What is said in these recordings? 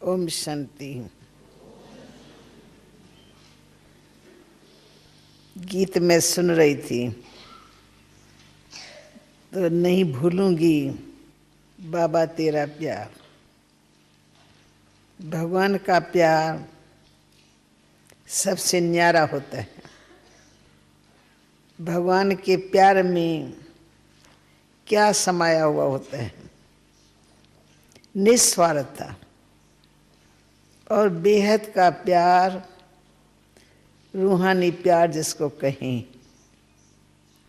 ओम शांति। गीत में सुन रही थी तो नहीं भूलूंगी बाबा तेरा प्यार। भगवान का प्यार सबसे न्यारा होता है। भगवान के प्यार में क्या समाया हुआ होता है? निस्वार्थता और बेहद का प्यार, रूहानी प्यार जिसको कहें।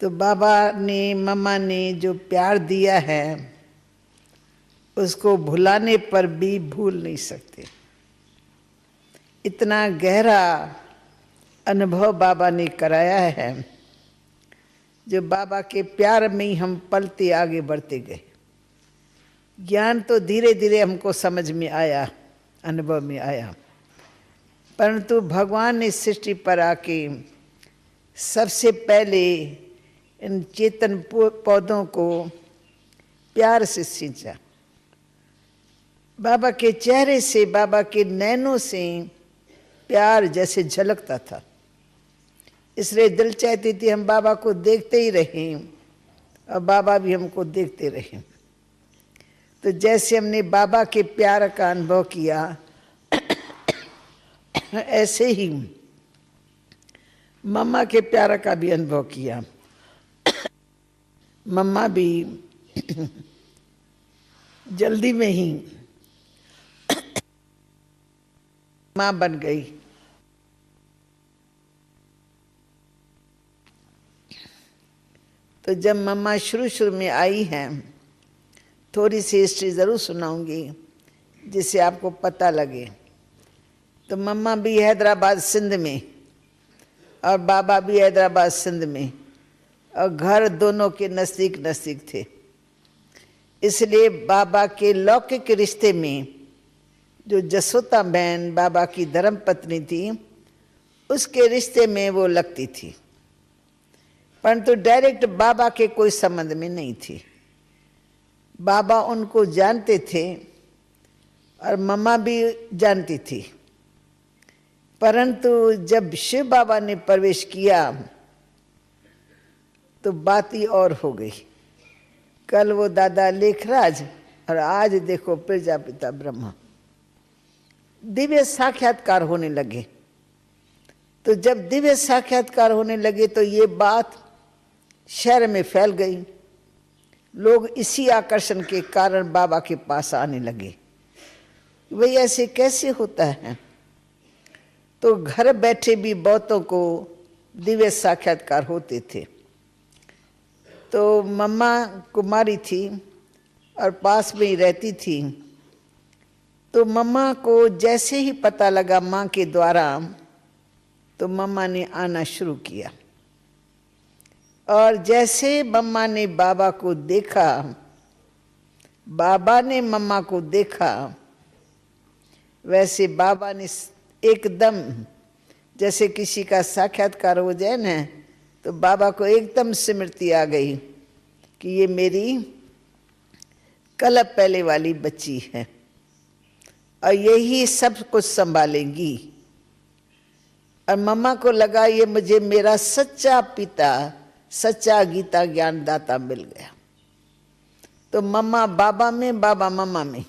तो बाबा ने मम्मा ने जो प्यार दिया है उसको भुलाने पर भी भूल नहीं सकते। इतना गहरा अनुभव बाबा ने कराया है, जो बाबा के प्यार में ही हम पलते आगे बढ़ते गए। ज्ञान तो धीरे धीरे हमको समझ में आया, अनुभव में आया, परंतु भगवान ने सृष्टि पर आके सबसे पहले इन चेतन पौधों को प्यार से सींचा। बाबा के चेहरे से, बाबा के नैनों से प्यार जैसे झलकता था। इसलिए दिल चाहती थी हम बाबा को देखते ही रहें और बाबा भी हमको देखते रहें। तो जैसे हमने बाबा के प्यार का अनुभव किया, ऐसे ही मम्मा के प्यार का भी अनुभव किया। मम्मा भी जल्दी में ही माँ बन गई। तो जब मम्मा शुरू में आई हैं, थोड़ी सी हिस्ट्री ज़रूर सुनाऊंगी जिससे आपको पता लगे। तो मम्मा भी हैदराबाद सिंध में और बाबा भी हैदराबाद सिंध में, और घर दोनों के नज़दीक नज़दीक थे। इसलिए बाबा के लौकिक रिश्ते में जो जसोता बहन बाबा की धर्म पत्नी थी, उसके रिश्ते में वो लगती थी, परंतु डायरेक्ट बाबा के कोई संबंध में नहीं थी। बाबा उनको जानते थे और मम्मा भी जानती थी, परंतु जब शिव बाबा ने प्रवेश किया तो बात ही और हो गई। कल वो दादा लेखराज और आज देखो प्रजापिता ब्रह्मा, दिव्य साक्षात्कार होने लगे। तो जब दिव्य साक्षात्कार होने लगे तो ये बात शहर में फैल गई। लोग इसी आकर्षण के कारण बाबा के पास आने लगे। वही ऐसे कैसे होता है? तो घर बैठे भी बहुतों को दिव्य साक्षात्कार होते थे। तो मम्मा कुमारी थी और पास में ही रहती थी। तो मम्मा को जैसे ही पता लगा माँ के द्वारा, तो मम्मा ने आना शुरू किया। और जैसे मम्मा ने बाबा को देखा, बाबा ने मम्मा को देखा, वैसे बाबा ने एकदम, जैसे किसी का साक्षात्कार हो जाए ना, तो बाबा को एकदम स्मृति आ गई कि ये मेरी कल पहले वाली बच्ची है और यही सब कुछ संभालेंगी। और मम्मा को लगा ये मुझे मेरा सच्चा पिता, सच्चा गीता ज्ञान दाता मिल गया। तो मम्मा बाबा में, बाबा मम्मा में,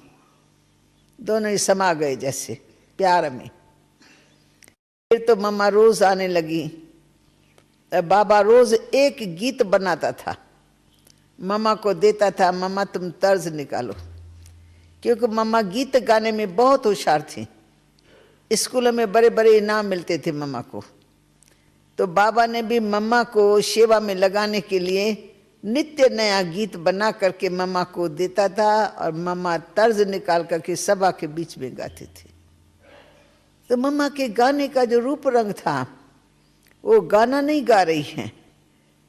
दोनों ही समा गए जैसे प्यार में। फिर तो मम्मा रोज आने लगी। बाबा रोज एक गीत बनाता था, मम्मा को देता था, मम्मा तुम तर्ज निकालो, क्योंकि मम्मा गीत गाने में बहुत होशियार थी। स्कूलों में बड़े बड़े इनाम मिलते थे मम्मा को। तो बाबा ने भी मम्मा को सेवा में लगाने के लिए नित्य नया गीत बना करके मम्मा को देता था, और मम्मा तर्ज निकाल करके सभा के बीच में गाते थे। तो मम्मा के गाने का जो रूप रंग था, वो गाना नहीं गा रही हैं,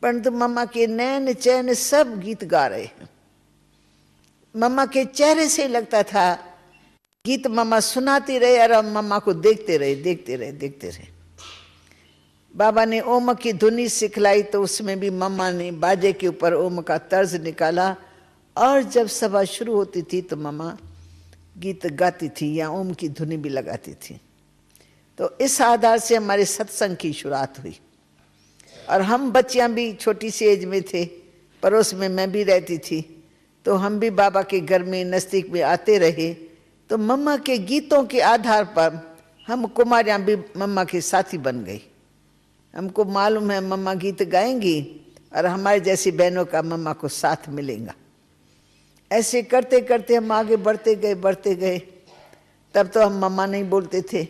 परंतु मम्मा के नैन चैन सब गीत गा रहे हैं। मम्मा के चेहरे से लगता था गीत मम्मा सुनाती रहे और हम मम्मा को देखते रहे, देखते रहे, देखते रहे। बाबा ने ओम की धुनी सिखलाई, तो उसमें भी मम्मा ने बाजे के ऊपर ओम का तर्ज निकाला। और जब सभा शुरू होती थी तो मम्मा गीत गाती थी या ओम की धुनी भी लगाती थी। तो इस आधार से हमारे सत्संग की शुरुआत हुई। और हम बच्चियां भी छोटी सी एज में थे, पड़ोस में मैं भी रहती थी, तो हम भी बाबा के घर में नज़दीक में आते रहे। तो मम्मा के गीतों के आधार पर हम कुमारियाँ भी मम्मा के साथी बन गई। हमको मालूम है मम्मा गीत गाएंगी और हमारे जैसी बहनों का मम्मा को साथ मिलेगा। ऐसे करते करते हम आगे बढ़ते गए। तब तो हम मम्मा नहीं बोलते थे,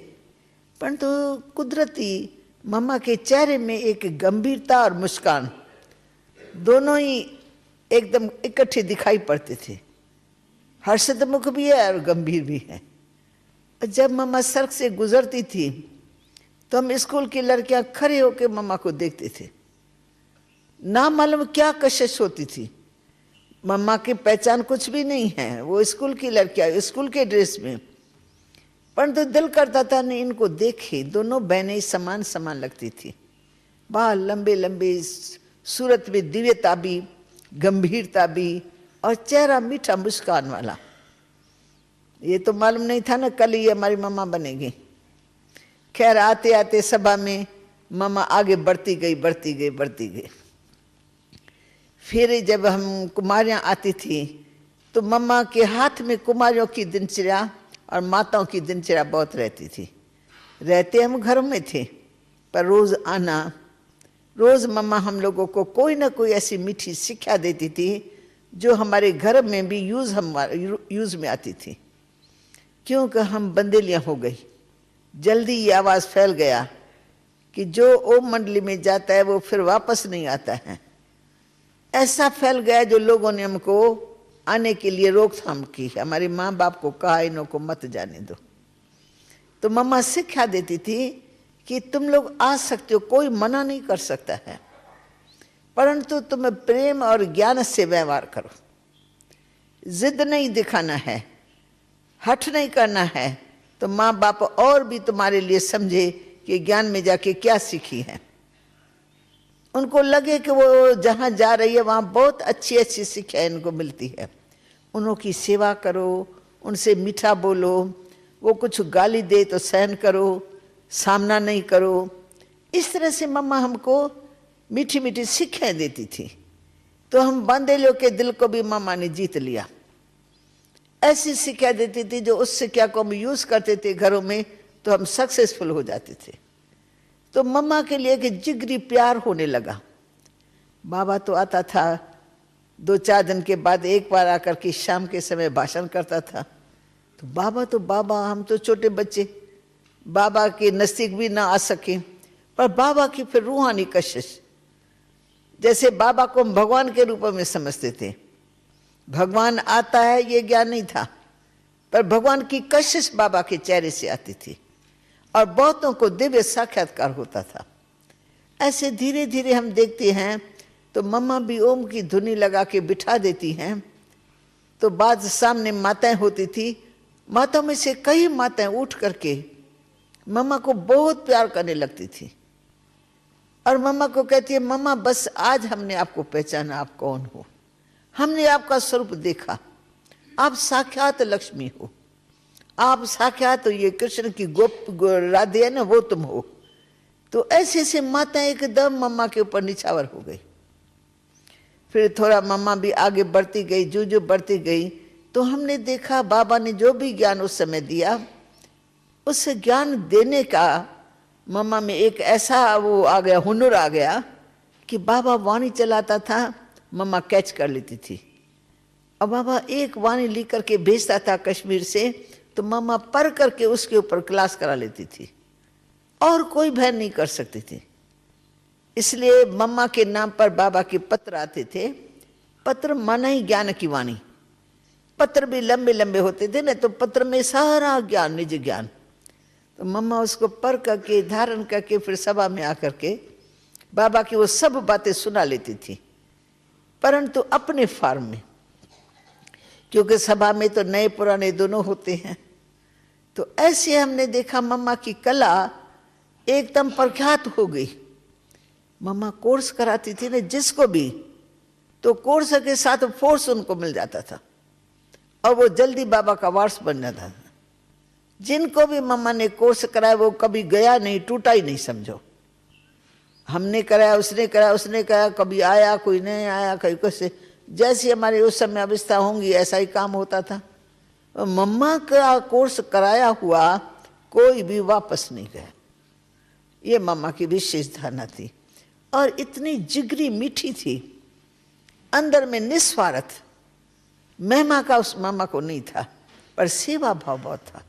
परंतु कुदरती मम्मा के चेहरे में एक गंभीरता और मुस्कान दोनों ही एकदम इकट्ठे दिखाई पड़ते थे। हर्षित मुख भी है और गंभीर भी है। जब मम्मा सड़क से गुजरती थी तो हम स्कूल की लड़कियां खड़े होकर मम्मा को देखते थे। ना मालूम क्या कशिश होती थी, मम्मा की पहचान कुछ भी नहीं है, वो स्कूल की लड़कियां स्कूल के ड्रेस में, परंतु दिल करता था नहीं इनको देखे। दोनों बहनें समान समान लगती थी, बाल लंबे लंबे, सूरत में दिव्यता भी, गंभीरता भी, और चेहरा मीठा मुस्कान वाला। ये तो मालूम नहीं था ना कल ही हमारी मम्मा बनेगी। खैर आते आते सभा में मम्मा आगे बढ़ती गई। फिर जब हम कुमारियाँ आती थी तो मम्मा के हाथ में कुमारियों की दिनचर्या और माताओं की दिनचर्या बहुत रहती थी। रहते हम घरों में थे, पर रोज़ आना, रोज़ मम्मा हम लोगों को कोई ना कोई ऐसी मीठी शिक्षा देती थी जो हमारे घर में भी यूज़ में आती थी। क्योंकि हम बंदेलियाँ हो गई, जल्दी ये आवाज़ फैल गया कि जो ओम मंडली में जाता है वो फिर वापस नहीं आता है। ऐसा फैल गया जो लोगों ने हमको आने के लिए रोकथाम की। हमारे माँ बाप को कहा इन्हों को मत जाने दो। तो मम्मा शिक्षा देती थी कि तुम लोग आ सकते हो, कोई मना नहीं कर सकता है, परंतु तुम्हें प्रेम और ज्ञान से व्यवहार करो। जिद नहीं दिखाना है, हठ नहीं करना है, तो माँ बाप और भी तुम्हारे लिए समझे कि ज्ञान में जाके क्या सीखी है। उनको लगे कि वो जहाँ जा रही है वहाँ बहुत अच्छी अच्छी शिक्षा इनको मिलती है। उनकी सेवा करो, उनसे मीठा बोलो, वो कुछ गाली दे तो सहन करो, सामना नहीं करो। इस तरह से मम्मा हमको मीठी मीठी शिक्षाएं देती थी। तो हम बंदेलियों के दिल को भी मम्मा ने जीत लिया। ऐसी शिक्षा देती थी जो उस शिक्षा को हम यूज़ करते थे घरों में तो हम सक्सेसफुल हो जाते थे। तो मम्मा के लिए एक जिगरी प्यार होने लगा। बाबा तो आता था 2-4 दिन के बाद एक बार आकर के शाम के समय भाषण करता था। तो बाबा हम तो छोटे बच्चे, बाबा के नज़दीक भी ना आ सके, पर बाबा की फिर रूहानी कशिश, जैसे बाबा को हम भगवान के रूप में समझते थे। भगवान आता है ये ज्ञान नहीं था, पर भगवान की कशिश बाबा के चेहरे से आती थी और बहुतों को दिव्य साक्षात्कार होता था। ऐसे धीरे धीरे हम देखते हैं तो मम्मा भी ओम की धुनी लगा के बिठा देती हैं। तो बाद सामने माताएं होती थी, माताओं में से कई माताएं उठ करके मम्मा को बहुत प्यार करने लगती थी और मम्मा को कहती है, मम्मा बस आज हमने आपको पहचाना, आप कौन हो, हमने आपका स्वरूप देखा, आप साक्षात लक्ष्मी हो, आप साक्षात ये कृष्ण की राधे है ना, वो तुम हो। तो ऐसे ऐसे माताएं एकदम मम्मा के ऊपर निछावर हो गई। फिर थोड़ा मम्मा भी आगे बढ़ती गई, जो बढ़ती गई, तो हमने देखा बाबा ने जो भी ज्ञान उस समय दिया, उस ज्ञान देने का मम्मा में एक ऐसा वो आ गया, हुनर आ गया कि बाबा वाणी चलाता था, मम्मा कैच कर लेती थी। और बाबा एक वाणी लेकर के भेजता था कश्मीर से, तो मम्मा पढ़ करके उसके ऊपर क्लास करा लेती थी और कोई भय नहीं कर सकती थी। इसलिए मम्मा के नाम पर बाबा के पत्र आते थे। पत्र माना ही ज्ञान की वाणी। पत्र भी लंबे लंबे होते थे ना, तो पत्र में सारा ज्ञान, निज ज्ञान। तो मम्मा उसको पढ़ करके धारण करके फिर सभा में आकर के बाबा की वो सब बातें सुना लेती थी, परंतु अपने फॉर्म में, क्योंकि सभा में तो नए पुराने दोनों होते हैं। तो ऐसे हमने देखा मम्मा की कला एकदम प्रख्यात हो गई। मम्मा कोर्स कराती थी ना जिसको भी, तो कोर्स के साथ फोर्स उनको मिल जाता था। और वो जल्दी बाबा का वारस बन जाता था। जिनको भी मम्मा ने कोर्स कराया वो कभी गया नहीं, टूटा ही नहीं समझो। हमने कराया, उसने कराया, उसने कराया, कभी आया, कोई नहीं आया, कहीं कैसे, जैसी हमारी उस समय अवस्था होंगी ऐसा ही काम होता था। मम्मा का कोर्स कराया हुआ कोई भी वापस नहीं गया। ये मम्मा की विशेष धारणा थी और इतनी जिगरी मीठी थी, अंदर में निस्वार्थ। महिमा का उस मामा को नहीं था, पर सेवा भाव बहुत था।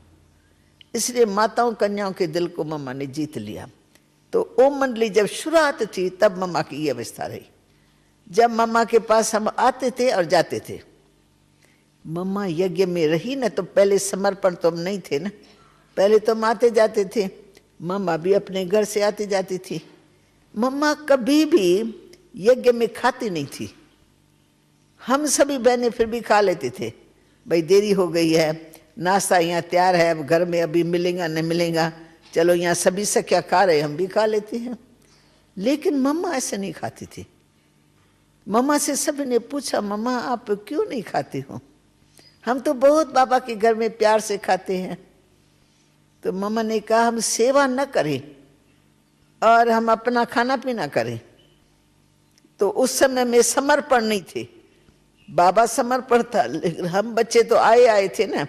इसलिए माताओं कन्याओं के दिल को मम्मा ने जीत लिया। तो ओम मंडली जब शुरुआत थी तब मम्मा की ये अवस्था रही। जब मम्मा के पास हम आते थे और जाते थे, मम्मा यज्ञ में रही ना, तो पहले समर्पण तो हम नहीं थे ना, पहले तो हम आते जाते थे। मम्मा भी अपने घर से आती जाती थी। मम्मा कभी भी यज्ञ में खाती नहीं थी। हम सभी बहनें फिर भी खा लेते थे, भाई देरी हो गई है, नाश्ता यहाँ तैयार है, अब घर में अभी मिलेगा नहीं मिलेगा, चलो यहाँ सभी से क्या खा रहे, हम भी खा लेते हैं। लेकिन मम्मा ऐसे नहीं खाती थी। मम्मा से सभी ने पूछा, मम्मा आप क्यों नहीं खाती हो? हम तो बहुत बाबा के घर में प्यार से खाते हैं। तो मम्मा ने कहा, हम सेवा न करें और हम अपना खाना पीना करें। तो उस समय में समर्पण नहीं थे, बाबा समर्पण था, लेकिन हम बच्चे तो आए थे ना,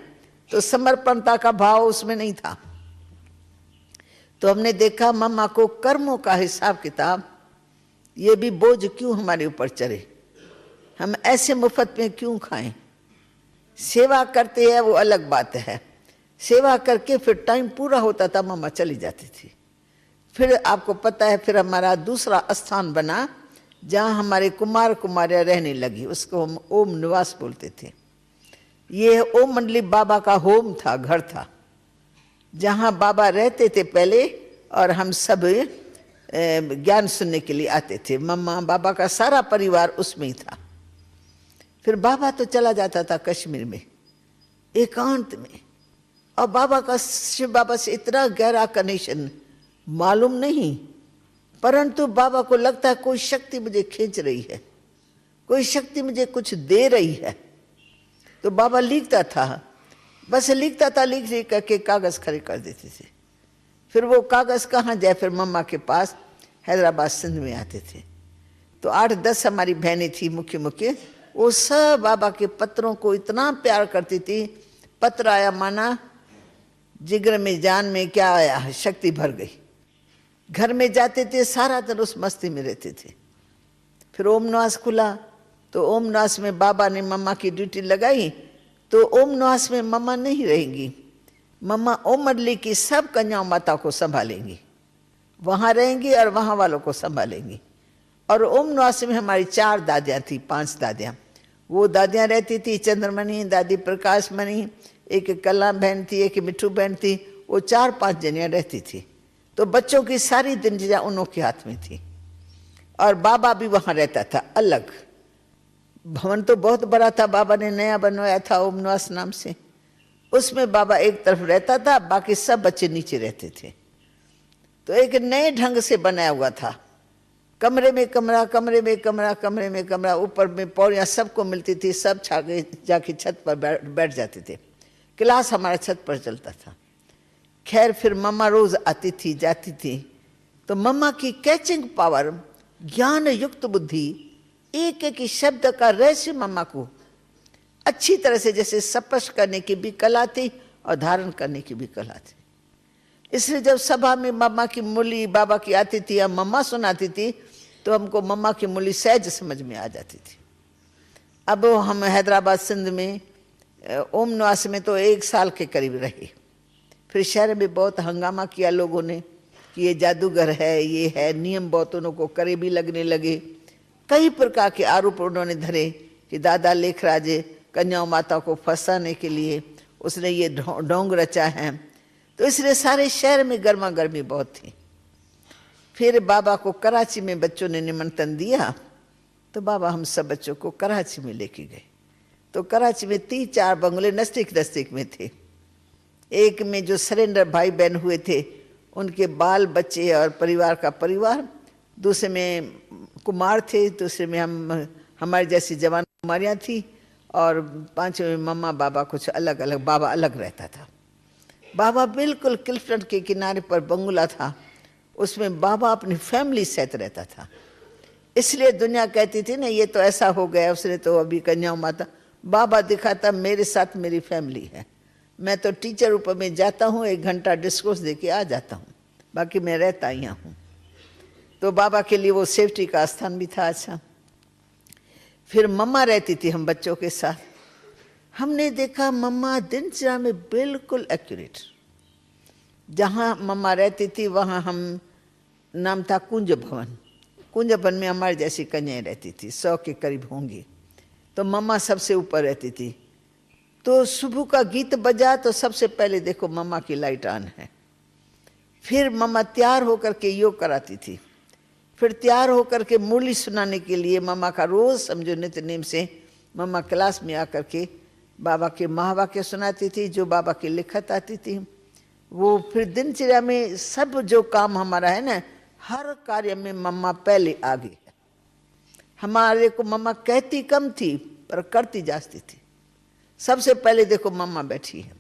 तो समर्पणता का भाव उसमें नहीं था। तो हमने देखा मम्मा को कर्मों का हिसाब किताब, ये भी बोझ क्यों हमारे ऊपर चढ़े, हम ऐसे मुफ्त में क्यों खाएं। सेवा करते हैं वो अलग बात है, सेवा करके फिर टाइम पूरा होता था मम्मा चली जाती थी। फिर आपको पता है, फिर हमारा दूसरा स्थान बना जहाँ हमारे कुमार कुमारियाँ रहने लगी, उसको हम ओम निवास बोलते थे। ये ओम मंडली बाबा का होम था, घर था, जहाँ बाबा रहते थे पहले, और हम सब ज्ञान सुनने के लिए आते थे। मम्मा बाबा का सारा परिवार उसमें ही था। फिर बाबा तो चला जाता था कश्मीर में एकांत में, और बाबा का शिव बाबा से इतना गहरा कनेक्शन मालूम नहीं, परंतु बाबा को लगता है कोई शक्ति मुझे खींच रही है, कोई शक्ति मुझे कुछ दे रही है। तो बाबा लिखता था, बस लिखता था, लिख लिख करके कागज खड़े कर देते थे। फिर वो कागज कहाँ जाए, फिर मम्मा के पास हैदराबाद सिंध में आते थे। तो 8-10 हमारी बहनें थी मुख्य मुख्य, वो सब बाबा के पत्रों को इतना प्यार करती थी। पत्र आया माना जिगर में जान में क्या आया, शक्ति भर गई। घर में जाते थे, सारा दिन उस मस्ती में रहते थे। फिर ओम निवास खुला, तो ओम निवास में बाबा ने मम्मा की ड्यूटी लगाई। तो ओम निवास में मम्मा नहीं रहेंगी, मम्मा ओम मंडली की सब कन्याओं माता को संभालेंगी, वहाँ रहेंगी और वहाँ वालों को संभालेंगी। और ओम निवास में हमारी 4 दादियाँ थी, 5 दादियाँ। वो दादियाँ रहती थी, चंद्रमणि दादी, प्रकाश मणि, एक कला बहन थी, एक मिठू बहन थी, वो 4-5 जनियाँ रहती थी। तो बच्चों की सारी दिनचर्या उन्हों के हाथ में थी। और बाबा भी वहाँ रहता था अलग। भवन तो बहुत बड़ा था, बाबा ने नया बनवाया था ओम निवास नाम से। उसमें बाबा एक तरफ रहता था, बाकी सब बच्चे नीचे रहते थे। तो एक नए ढंग से बनाया हुआ था, कमरे में कमरा, कमरे में कमरा, कमरे में कमरा, ऊपर में पौड़ियाँ सबको मिलती थी, सब छाके जाके छत पर बैठ जाते थे। क्लास हमारा छत पर चलता था। खैर फिर मम्मा रोज आती थी जाती थी, तो मम्मा की कैचिंग पावर, ज्ञान युक्त बुद्धि, एक एक शब्द का रहस्य मम्मा को अच्छी तरह से जैसे स्पष्ट करने की भी कला थी और धारण करने की भी कला थी। इसलिए जब सभा में मम्मा की मुरली बाबा की आती थी या मम्मा सुनाती थी, तो हमको मम्मा की मुरली सहज समझ में आ जाती थी। अब हम हैदराबाद सिंध में ओम निवास में तो 1 साल के करीब रहे। फिर शहर में बहुत हंगामा किया लोगों ने कि ये जादूगर है, ये है, नियम बहुत उन्हों को करे भी लगने लगे। कई प्रकार के आरोप उन्होंने धरे कि दादा लेखराज कन्याओं माता को फंसाने के लिए उसने ये ढोंग रचा है। तो इसलिए सारे शहर में गर्मा गर्मी बहुत थी। फिर बाबा को कराची में बच्चों ने निमंत्रण दिया, तो बाबा हम सब बच्चों को कराची में लेके गए। तो कराची में 3-4 बंगले नज़दीक नज़दीक में थे। एक में जो सरेंडर भाई बहन हुए थे उनके बाल बच्चे और परिवार का परिवार, दूसरे में कुमार थे, दूसरे में हमारी जैसी जवान कुमारियाँ थी, और पांचवें में मम्मा बाबा कुछ अलग अलग, बाबा अलग रहता था। बाबा बिल्कुल क्लिफ्टन के किनारे पर बंगला था, उसमें बाबा अपनी फैमिली सहित रहता था। इसलिए दुनिया कहती थी ना ये तो ऐसा हो गया, उसने तो अभी कन्या माता। बाबा दिखाता मेरे साथ मेरी फैमिली है। मैं तो टीचर रूप में जाता हूँ, 1 घंटा डिस्कोर्स दे के आ जाता हूँ, बाकी मैं रहता यहाँ हूँ। तो बाबा के लिए वो सेफ्टी का स्थान भी था। अच्छा, फिर मम्मा रहती थी हम बच्चों के साथ। हमने देखा मम्मा दिनचर्या में बिल्कुल एक्यूरेट। जहाँ मम्मा रहती थी वहाँ हम, नाम था कुंज भवन। कुंज भवन में हमारे जैसी कन्याएं रहती थी, 100 के करीब होंगी। तो मम्मा सबसे ऊपर रहती थी। तो सुबह का गीत बजा तो सबसे पहले देखो मम्मा की लाइट ऑन है। फिर मम्मा तैयार होकर के योग कराती थी। फिर तैयार होकर के मुरली सुनाने के लिए मम्मा का रोज समझो नित्य नेम से मम्मा क्लास में आकर के बाबा के महावाक्य सुनाती थी, जो बाबा की लिखत आती थी वो। फिर दिनचर्या में सब जो काम हमारा है ना, हर कार्य में मम्मा पहले आगे है। हमारे को मम्मा कहती कम थी पर करती जाती थी। सबसे पहले देखो मम्मा बैठी है।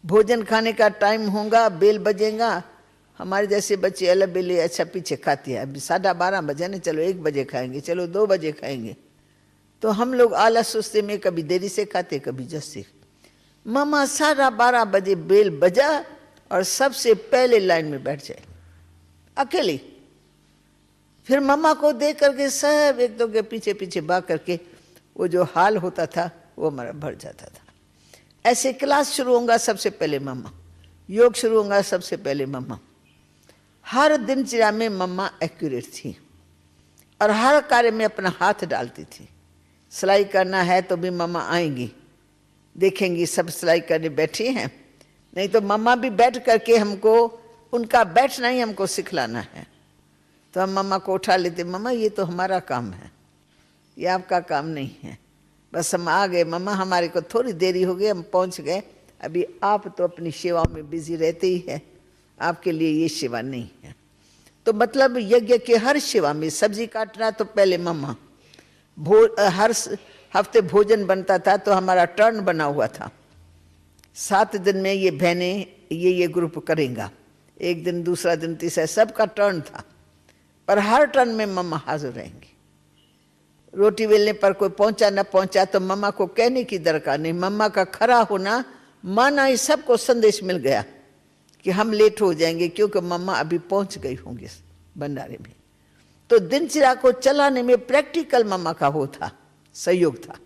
भोजन खाने का टाइम होगा, बेल बजेगा, हमारे जैसे बच्चे अलग बेले अच्छा पीछे खाती है। अभी 12:30 बजे ना, चलो 1 बजे खाएंगे, चलो 2 बजे खाएंगे। तो हम लोग आलस सुस्ते में कभी देरी से खाते, कभी जल्दी। मम्मा 12:30 बजे बेल बजा और सबसे पहले लाइन में बैठ जाए अकेली। फिर मम्मा को देख करके सब एक दो के पीछे पीछे भाग करके वो जो हाल होता था वो हमारा भर जाता था। ऐसे क्लास शुरू होगा सबसे पहले मम्मा, योग शुरू होगा सबसे पहले मम्मा। हर दिनचर्या में मम्मा एक्यूरेट थी और हर कार्य में अपना हाथ डालती थी। सिलाई करना है तो भी मम्मा आएंगी, देखेंगी सब सिलाई करने बैठी हैं, नहीं तो मम्मा भी बैठ करके हमको उनका बैठना ही हमको सिखलाना है। तो हम मम्मा को उठा लेते, मम्मा ये तो हमारा काम है, ये आपका काम नहीं है। बस हम आ गए मम्मा, हमारे को थोड़ी देरी हो गई, हम पहुंच गए। अभी आप तो अपनी सेवा में बिजी रहते ही है, आपके लिए ये सेवा नहीं है। तो मतलब यज्ञ के हर सेवा में सब्जी काटना तो पहले मम्मा, हर हफ्ते भोजन बनता था तो हमारा टर्न बना हुआ था। 7 दिन में ये बहनें ये ग्रुप करेगा, एक दिन दूसरा दिन तीसरा, सबका टर्न था। पर हर टर्न में मम्मा हाजिर रहेंगी। रोटी बेलने पर कोई पहुंचा न पहुंचा तो मम्मा को कहने की दरकार नहीं। मम्मा का खड़ा होना माना ही सबको संदेश मिल गया कि हम लेट हो जाएंगे क्योंकि मम्मा अभी पहुंच गई होंगी भंडारे में। तो दिनचर्या को चलाने में प्रैक्टिकल मम्मा का वो था, सहयोग था।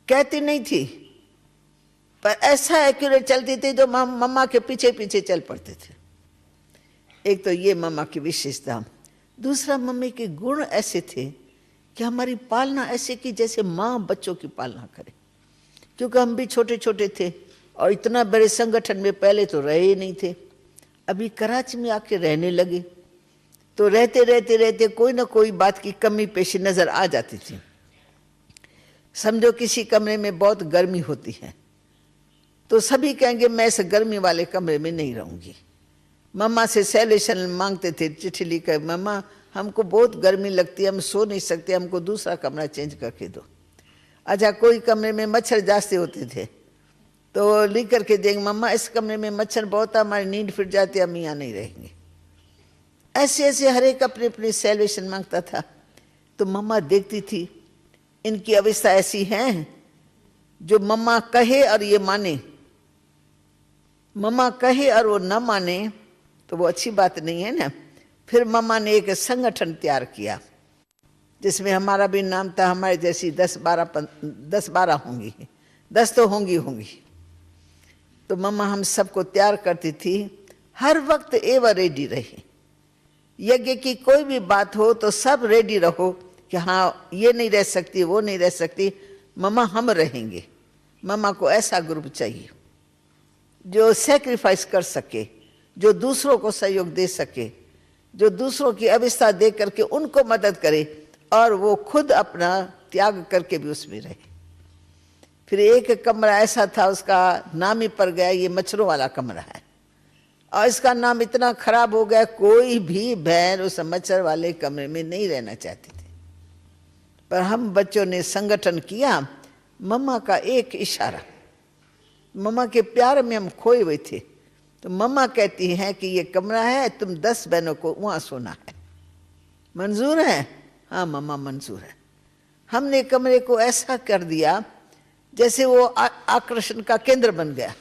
कहती नहीं थी पर ऐसा एक्यूरेट चलती थी जो मम्मा के पीछे पीछे चल पड़ते थे। एक तो ये मम्मा की विशेषता। दूसरा, मम्मी के गुण ऐसे थे कि हमारी पालना ऐसे की जैसे माँ बच्चों की पालना करे। क्योंकि हम भी छोटे छोटे थे और इतना बड़े संगठन में पहले तो रहे ही नहीं थे। अभी कराची में आके रहने लगे तो रहते रहते रहते कोई ना कोई बात की कमी पेशी नजर आ जाती थी। समझो किसी कमरे में बहुत गर्मी होती है तो सभी कहेंगे मैं इस गर्मी वाले कमरे में नहीं रहूंगी। मम्मा से सैल्यूशन मांगते थे, चिट्ठी लिखकर, मम्मा हमको बहुत गर्मी लगती है, हम सो नहीं सकते, हमको दूसरा कमरा चेंज करके दो। अच्छा, कोई कमरे में मच्छर जाते होते थे तो लिख करके देंगे, मम्मा इस कमरे में मच्छर बहुत है, हमारी नींद फिर जाती है, हम यहाँ नहीं रहेंगे। ऐसे ऐसे हर एक अपनी अपनी सैल्यूशन मांगता था। तो मम्मा देखती थी इनकी अवस्था ऐसी है जो मम्मा कहे और ये माने, मम्मा कहे और वो न माने तो वो अच्छी बात नहीं है ना। फिर मम्मा ने एक संगठन तैयार किया जिसमें हमारा भी नाम था। हमारे जैसी 10-12 होंगी, 10 तो होंगी। तो मम्मा हम सबको तैयार करती थी, हर वक्त एवर रेडी रही। यज्ञ की कोई भी बात हो तो सब रेडी रहो कि हाँ ये नहीं रह सकती, वो नहीं रह सकती, मम्मा हम रहेंगे। मम्मा को ऐसा ग्रुप चाहिए जो सेक्रीफाइस कर सके, जो दूसरों को सहयोग दे सके, जो दूसरों की अवस्था देख करके उनको मदद करे और वो खुद अपना त्याग करके भी उसमें रहे। फिर एक कमरा ऐसा था, उसका नाम ही पड़ गया, ये मच्छरों वाला कमरा है। और इसका नाम इतना खराब हो गया, कोई भी बहन उस मच्छर वाले कमरे में नहीं रहना चाहती थी। पर हम बच्चों ने संगठन किया मम्मा का एक इशारा, मम्मा के प्यार में हम खोए हुए थे। तो मम्मा कहती हैं कि ये कमरा है, तुम 10 बहनों को वहाँ सोना है, मंजूर है? हाँ मम्मा मंजूर है। हमने कमरे को ऐसा कर दिया जैसे वो आकर्षण का केंद्र बन गया।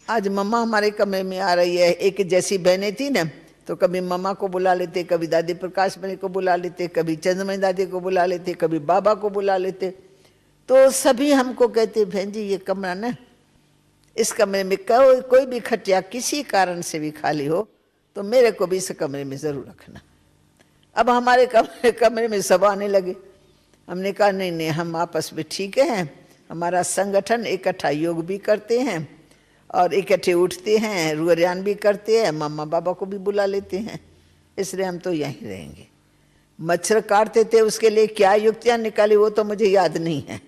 आज मम्मा हमारे कमरे में आ रही है, एक जैसी बहनें थी ना, तो कभी मम्मा को बुला लेते, कभी दादी प्रकाश मणि को बुला लेते, कभी चंद्रमणि दादी को बुला लेते, कभी बाबा को बुला लेते। तो सभी हमको कहते, बहन जी ये कमरा ना, इस कमरे में कोई भी खटिया किसी कारण से भी खाली हो तो मेरे को भी इस कमरे में जरूर रखना। अब हमारे कमरे में सब आने लगे। हमने कहा नहीं नहीं, हम आपस में ठीक हैं, हमारा संगठन इकट्ठा योग भी करते हैं और इकट्ठे उठते हैं, रुआन भी करते हैं, मम्मा बाबा को भी बुला लेते हैं, इसलिए हम तो यहीं रहेंगे। मच्छर काटते थे, उसके लिए क्या युक्तियाँ निकाली वो तो मुझे याद नहीं है,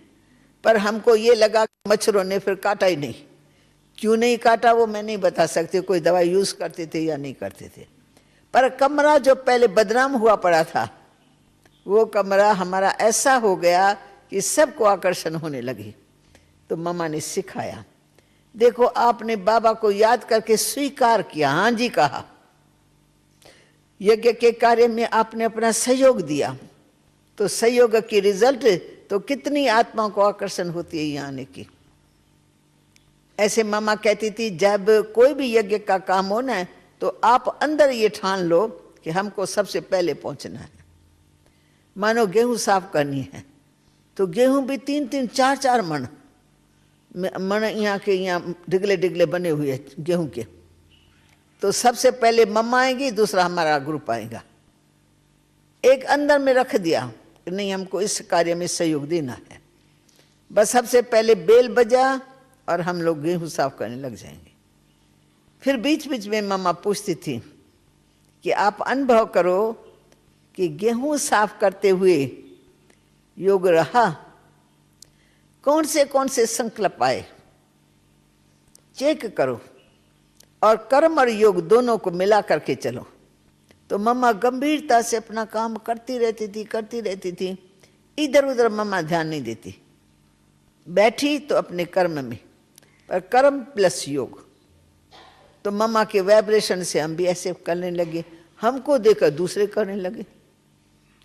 पर हमको ये लगा मच्छरों ने फिर काटा ही नहीं। क्यों नहीं काटा वो मैं नहीं बता सकती, कोई दवाई यूज करते थे या नहीं करते थे। पर कमरा जो पहले बदनाम हुआ पड़ा था, वो कमरा हमारा ऐसा हो गया कि सबको आकर्षण होने लगी। तो मम्मा ने सिखाया, देखो आपने बाबा को याद करके स्वीकार किया, हाँ जी कहा, यज्ञ के कार्य में आपने अपना सहयोग दिया, तो सहयोग की रिजल्ट तो कितनी आत्माओं को आकर्षण होती है यहाँ आने की। ऐसे मामा कहती थी, जब कोई भी यज्ञ का काम हो ना, तो आप अंदर ये ठान लो कि हमको सबसे पहले पहुंचना है। मानो गेहूं साफ करनी है, तो गेहूं भी 3-3, 4-4 मन यहाँ के, यहाँ डिगले डिगले बने हुए हैं गेहूं के। तो सबसे पहले मम्मा आएंगी, दूसरा हमारा ग्रुप आएगा। एक अंदर में रख दिया कि नहीं हमको इस कार्य में सहयोग देना है, बस सबसे पहले बेल बजा और हम लोग गेहूं साफ करने लग जाएंगे। फिर बीच बीच में मम्मा पूछती थी कि आप अनुभव करो कि गेहूं साफ करते हुए योग रहा, कौन से संकल्प आए, चेक करो और कर्म और योग दोनों को मिला करके चलो। तो मम्मा गंभीरता से अपना काम करती रहती थी, इधर उधर मम्मा ध्यान नहीं देती। बैठी तो अपने कर्म में, पर कर्म प्लस योग। तो मम्मा के वाइब्रेशन से हम भी ऐसे करने लगे, हमको देखकर दूसरे करने लगे,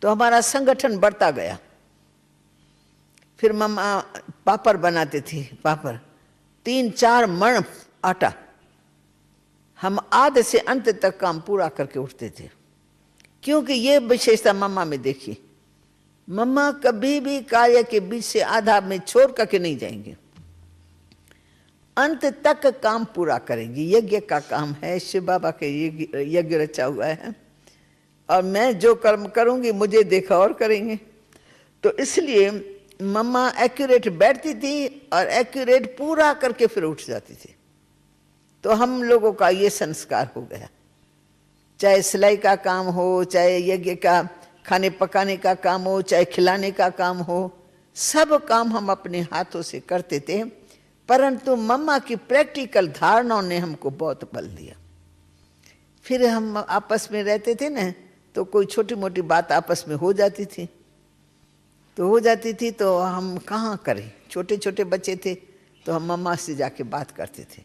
तो हमारा संगठन बढ़ता गया। फिर मम्मा पापड़ बनाते थे, पापड़ 3-4 मण आटा, हम आधे से अंत तक काम पूरा करके उठते थे, क्योंकि ये विशेषता मम्मा में देखी। मम्मा कभी भी कार्य के बीच से आधा में छोड़ करके नहीं जाएंगे, अंत तक काम पूरा करेंगी। यज्ञ का काम है, शिव बाबा के यज्ञ रचा हुआ है, और मैं जो कर्म करूंगी मुझे देखा और करेंगे। तो इसलिए मम्मा एक्यूरेट बैठती थी और एक्यूरेट पूरा करके फिर उठ जाती थी। तो हम लोगों का ये संस्कार हो गया, चाहे सिलाई का काम हो, चाहे यज्ञ का खाने पकाने का काम हो, चाहे खिलाने का काम हो, सब काम हम अपने हाथों से करते थे। परंतु मम्मा की प्रैक्टिकल धारणाओं ने हमको बहुत बल दिया। फिर हम आपस में रहते थे ना, तो कोई छोटी मोटी बात आपस में हो जाती थी, तो हम कहाँ करें, छोटे छोटे बच्चे थे, तो हम मम्मा से जाके बात करते थे,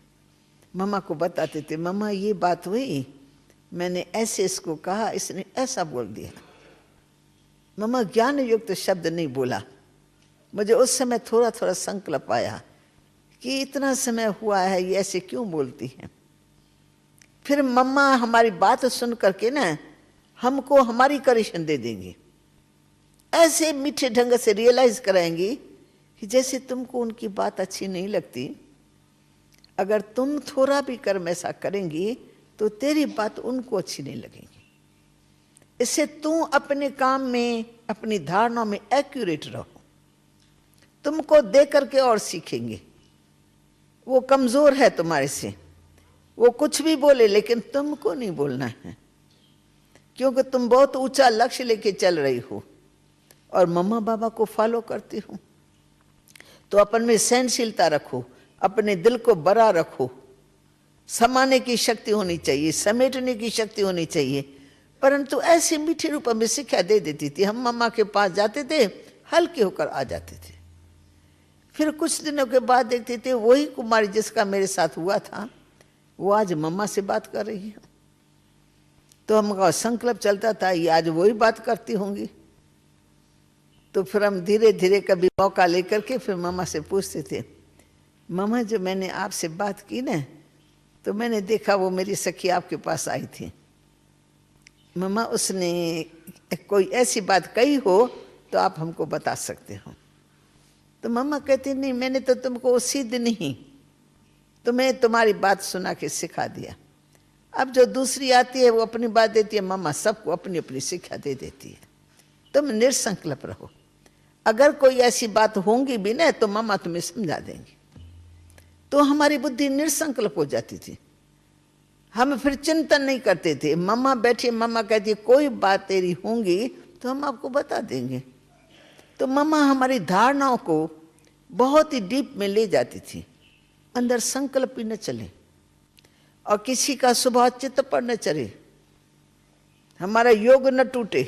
मम्मा को बताते थे, मम्मा ये बात हुई, मैंने ऐसे इसको कहा, इसने ऐसा बोल दिया। मम्मा ज्ञान युक्त शब्द नहीं बोला। मुझे उस समय थोड़ा थोड़ा संकल्प आया कि इतना समय हुआ है, ये ऐसे क्यों बोलती हैं। फिर मम्मा हमारी बात सुन करके ना हमको हमारी करेक्शन दे देंगी, ऐसे मीठे ढंग से रियलाइज कराएंगी कि जैसे तुमको उनकी बात अच्छी नहीं लगती, अगर तुम थोड़ा भी कर्म ऐसा करेंगी तो तेरी बात उनको अच्छी नहीं लगेगी। इससे तुम अपने काम में, अपनी धारणा में एक्यूरेट रहो, तुमको देख करके और सीखेंगे। वो कमजोर है तुम्हारे से, वो कुछ भी बोले लेकिन तुमको नहीं बोलना है, क्योंकि तुम बहुत ऊंचा लक्ष्य लेके चल रही हो और मम्मा बाबा को फॉलो करती हो। तो अपन में सहनशीलता रखो, अपने दिल को बड़ा रखो, समाने की शक्ति होनी चाहिए, समेटने की शक्ति होनी चाहिए। परंतु ऐसे मीठे रूप में शिक्षा दे देती थी। हम मम्मा के पास जाते थे, हल्के होकर आ जाते थे। फिर कुछ दिनों के बाद देखते थे वही कुमारी जिसका मेरे साथ हुआ था वो आज मम्मा से बात कर रही है। तो हमका संकल्प चलता था ये आज वही बात करती होंगी। तो फिर हम धीरे धीरे कभी मौका लेकर के फिर मम्मा से पूछते थे, मम्मा जो मैंने आपसे बात की ना तो मैंने देखा वो मेरी सखी आपके पास आई थी, मम्मा उसने कोई ऐसी बात कही हो तो आप हमको बता सकते हो। तो मम्मा कहती नहीं मैंने तो तुमको उसी दिन ही तुम्हें तुम्हारी बात सुना के सिखा दिया। अब जो दूसरी आती है वो अपनी बात देती है, मम्मा सबको अपनी अपनी शिक्षा दे देती है। तुम निसंकल्प रहो, अगर कोई ऐसी बात होंगी भी ना तो मम्मा तुम्हें समझा देंगी। तो हमारी बुद्धि निसंकल्प हो जाती थी, हम फिर चिंतन नहीं करते थे। मम्मा बैठी, मम्मा कहती कोई बात तेरी होंगी तो हम आपको बता देंगे। तो मम्मा हमारी धारणाओं को बहुत ही डीप में ले जाती थी, अंदर संकल्प भी न चले और किसी का स्वभाव चित्त पर न चढ़े, हमारा योग न टूटे।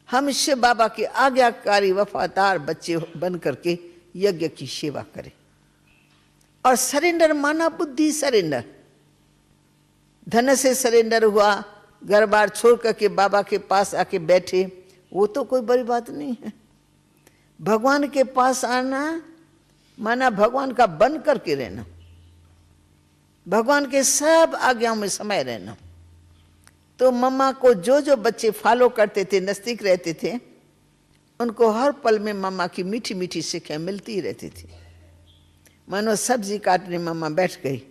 हम शिव बाबा के आज्ञाकारी वफादार बच्चे बन करके यज्ञ की सेवा करें। और सरेंडर माना बुद्धि सरेंडर, धन से सरेंडर हुआ, घर बार छोड़ करके बाबा के पास आके बैठे, वो तो कोई बड़ी बात नहीं है। भगवान के पास आना माना भगवान का बन करके रहना, भगवान के सब आज्ञाओं में समय रहना। तो मम्मा को जो जो बच्चे फॉलो करते थे, नजदीक रहते थे, उनको हर पल में मम्मा की मीठी मीठी शिक्षा मिलती ही रहती थी। मानो सब्जी काटने मम्मा बैठ गई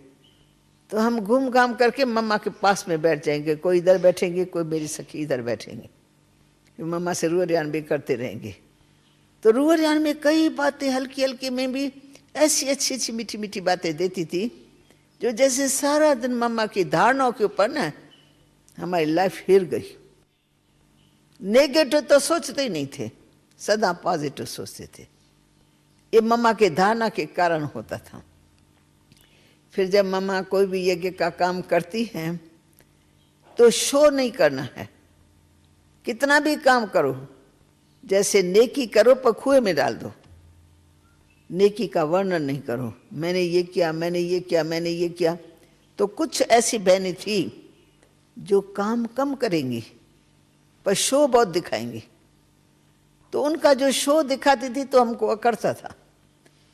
तो हम घूम घाम करके मम्मा के पास में बैठ जाएंगे, कोई इधर बैठेंगे, कोई मेरी सखी इधर बैठेंगे, मम्मा से रूह रियान भी करते रहेंगे। तो रूह रियान में कई बातें हल्की हल्की में भी ऐसी अच्छी अच्छी मीठी मीठी बातें देती थी जो जैसे सारा दिन मम्मा की धारणाओं के ऊपर ना हमारी लाइफ हिर गई। नेगेटिव तो सोचते ही नहीं थे, सदा पॉजिटिव सोचते थे। ये मम्मा के धारणा के कारण होता था। फिर जब मम्मा कोई भी यज्ञ का काम करती है तो शो नहीं करना है, कितना भी काम करो, जैसे नेकी करो पर कुएं में डाल दो, नेकी का वर्णन नहीं करो, मैंने ये किया, मैंने ये किया, मैंने ये किया। तो कुछ ऐसी बहनें थी जो काम कम करेंगी पर शो बहुत दिखाएंगी। तो उनका जो शो दिखाती थी तो हमको अकड़ता था,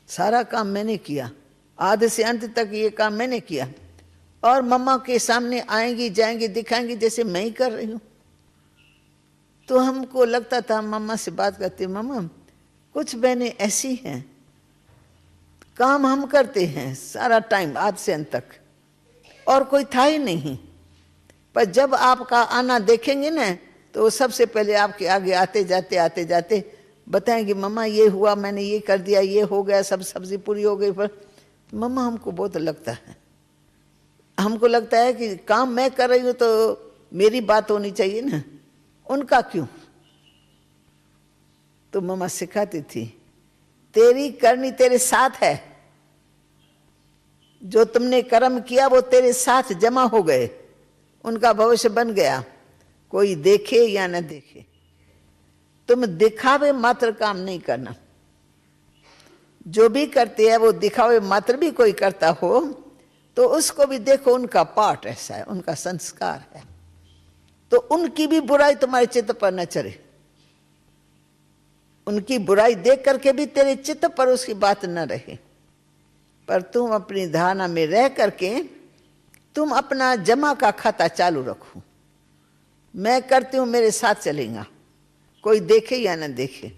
सारा काम मैंने किया, आधे से अंत तक ये काम मैंने किया, और मम्मा के सामने आएंगी जाएंगी दिखाएंगी जैसे मैं ही कर रही हूँ। तो हमको लगता था, मम्मा से बात करती, मम्मा कुछ बहनें ऐसी हैं, काम हम करते हैं सारा टाइम आध से अंत तक और कोई था ही नहीं, पर जब आपका आना देखेंगे ना तो वो सबसे पहले आपके आगे आते जाते बताएंगे, मम्मा ये हुआ, मैंने ये कर दिया, ये हो गया, सब सब्जी पूरी हो गई। पर मम्मा हमको बहुत लगता है, हमको लगता है कि काम मैं कर रही हूँ तो मेरी बात होनी चाहिए ना, उनका क्यों। तो मम्मा सिखाती थी, तेरी करनी तेरे साथ है, जो तुमने कर्म किया वो तेरे साथ जमा हो गए, उनका भविष्य बन गया, कोई देखे या न देखे। तुम दिखावे मात्र काम नहीं करना, जो भी करते हैं वो दिखावे मात्र भी कोई करता हो तो उसको भी देखो, उनका पार्ट ऐसा है, उनका संस्कार है। तो उनकी भी बुराई तुम्हारे चित्त पर न चढ़े, उनकी बुराई देख करके भी तेरे चित्त पर उसकी बात न रहे, पर तुम अपनी धारणा में रह करके तुम अपना जमा का खाता चालू रखो। मैं करती हूं, मेरे साथ चलेगा, कोई देखे या न देखे।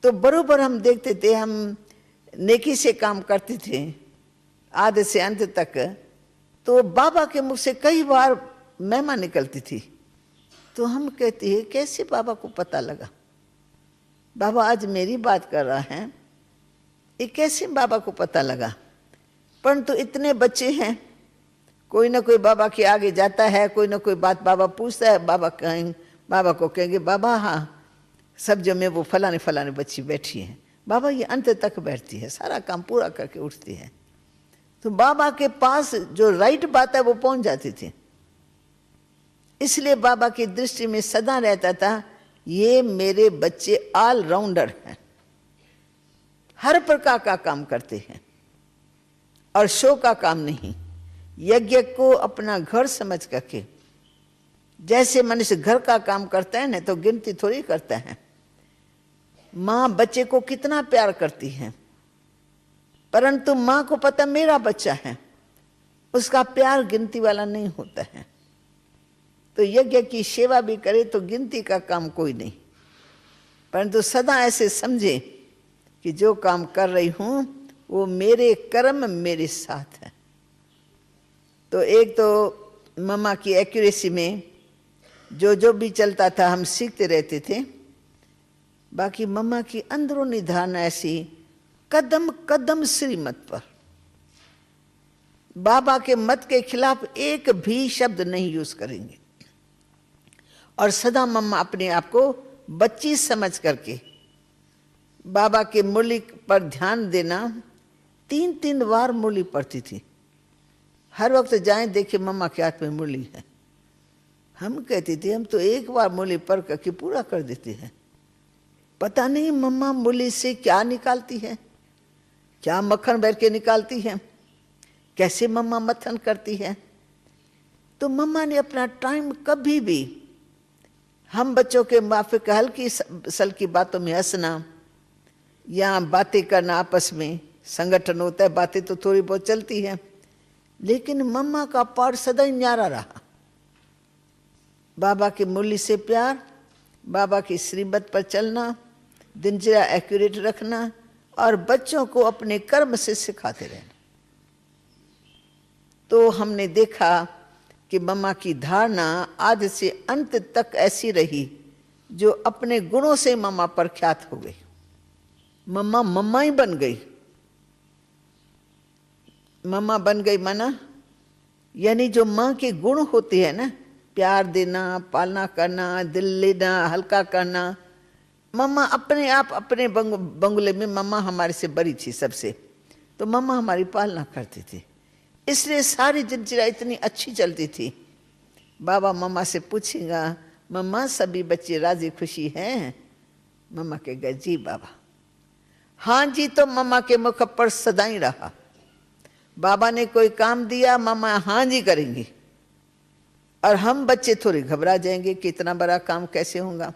तो बरोबर हम देखते थे, हम नेकी से काम करते थे आधे से अंत तक। तो बाबा के मुख से कई बार महिमा निकलती थी, तो हम कहते हैं कैसे बाबा को पता लगा, बाबा आज मेरी बात कर रहा है, ये कैसे बाबा को पता लगा। परंतु इतने बच्चे हैं, कोई ना कोई बाबा के आगे जाता है, कोई ना कोई बात बाबा पूछता है, बाबा को कहेंगे, बाबा हाँ सब्जी में वो फलाने फलाने बच्ची बैठी है, बाबा ये अंत तक बैठती है, सारा काम पूरा करके उठती है। तो बाबा के पास जो राइट बात है वो पहुंच जाती थी। इसलिए बाबा की दृष्टि में सदा रहता था, ये मेरे बच्चे ऑल राउंडर हैं, हर प्रकार का काम करते हैं और शो का काम नहीं। यज्ञ को अपना घर समझ करके, जैसे मनुष्य घर का काम करता है ना तो गिनती थोड़ी करता है। माँ बच्चे को कितना प्यार करती है, परंतु माँ को पता मेरा बच्चा है, उसका प्यार गिनती वाला नहीं होता है। तो यज्ञ की सेवा भी करे तो गिनती का काम कोई नहीं, परंतु सदा ऐसे समझे कि जो काम कर रही हूं वो मेरे कर्म मेरे साथ है। तो एक तो मम्मा की एक्यूरेसी में जो भी चलता था हम सीखते रहते थे। बाकी मम्मा की अंदरूनी धारणा ऐसी, कदम कदम श्रीमत पर, बाबा के मत के खिलाफ एक भी शब्द नहीं यूज करेंगे। और सदा मम्मा अपने आप को बच्ची समझ करके बाबा के मुरली पर ध्यान देना। 3-3 बार मुरली पढ़ती थी। हर वक्त जाएं देखे मम्मा के हाथ में मुरली है। हम कहते थे हम तो एक बार मुरली पढ़ करके पूरा कर देते हैं। पता नहीं मम्मा मुरली से क्या निकालती है, क्या मक्खन भर के निकालती है, कैसे मम्मा मथन करती है। तो मम्मा ने अपना टाइम कभी भी हम बच्चों के माफिक हल्की सल्की बातों में हंसना या बातें करना, आपस में संगठन होता है, बातें तो थोड़ी बहुत चलती हैं, लेकिन मम्मा का पाठ सदा ही न्यारा रहा। बाबा की मुरली से प्यार, बाबा की श्रीमत पर चलना, दिनचर्या एक्यूरेट रखना और बच्चों को अपने कर्म से सिखाते रहना। तो हमने देखा कि मम्मा की धारणा आदि से अंत तक ऐसी रही, जो अपने गुणों से मम्मा प्रख्यात हो गई। मम्मा मम्मा ही बन गई। मम्मा बन गई माना यानी जो माँ के गुण होते हैं ना, प्यार देना, पालना करना, दिल लेना, हल्का करना। मम्मा अपने आप अपने बंगले में मम्मा हमारे से बड़ी थी सबसे, तो मम्मा हमारी पालना करती थी, इसलिए सारी दिनचर्या इतनी अच्छी चलती थी। बाबा मम्मा से पूछेगा, मम्मा सभी बच्चे राजी खुशी हैं? मम्मा कहेगा जी बाबा। हाँ जी तो मम्मा के मुख पर सदा ही रहा। बाबा ने कोई काम दिया, मम्मा हाँ जी करेंगी, और हम बच्चे थोड़े घबरा जाएंगे कि इतना बड़ा काम कैसे होगा।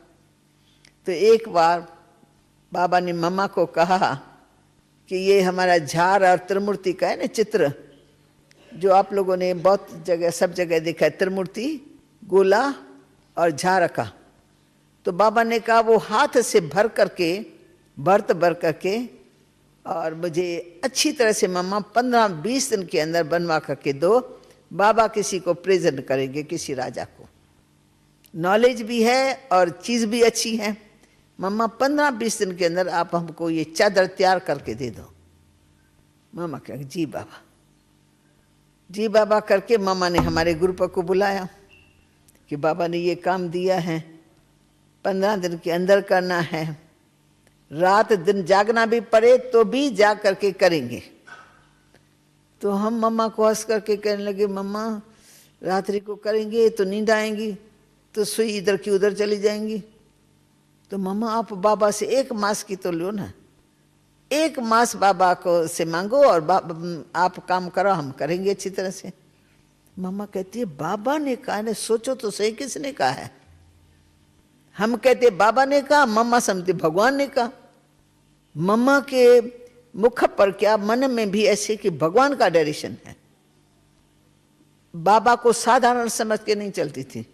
तो एक बार बाबा ने मम्मा को कहा कि ये हमारा झार और त्रिमूर्ति का है ना चित्र, जो आप लोगों ने बहुत जगह सब जगह देखा है, त्रिमूर्ति, गोला और झार का। तो बाबा ने कहा वो हाथ से भर करके, भर करके, और मुझे अच्छी तरह से मम्मा 15-20 दिन के अंदर बनवा करके दो। बाबा किसी को प्रेजेंट करेंगे, किसी राजा को। नॉलेज भी है और चीज़ भी अच्छी है। मम्मा 15-20 दिन के अंदर आप हमको ये चादर तैयार करके दे दो। मम्मा कहा जी बाबा। जी बाबा करके मम्मा ने हमारे ग्रुप को बुलाया कि बाबा ने ये काम दिया है, 15 दिन के अंदर करना है, रात दिन जागना भी पड़े तो भी जाग करके करेंगे। तो हम मम्मा को हंस करके कहने लगे, मम्मा रात्रि को करेंगे तो नींद आएंगी, तो सुई इधर की उधर चली जाएंगी। तो मम्मा आप बाबा से 1 मास की तो लो ना, 1 मास बाबा को से मांगो और आप काम करो, हम करेंगे अच्छी तरह से। मम्मा कहती है बाबा ने कहा ने, सोचो तो सही किसने कहा है। हम कहते बाबा ने कहा, मम्मा समझते भगवान ने कहा। मम्मा के मुख पर क्या मन में भी ऐसे कि भगवान का डायरेक्शन है। बाबा को साधारण समझ के नहीं चलती थी,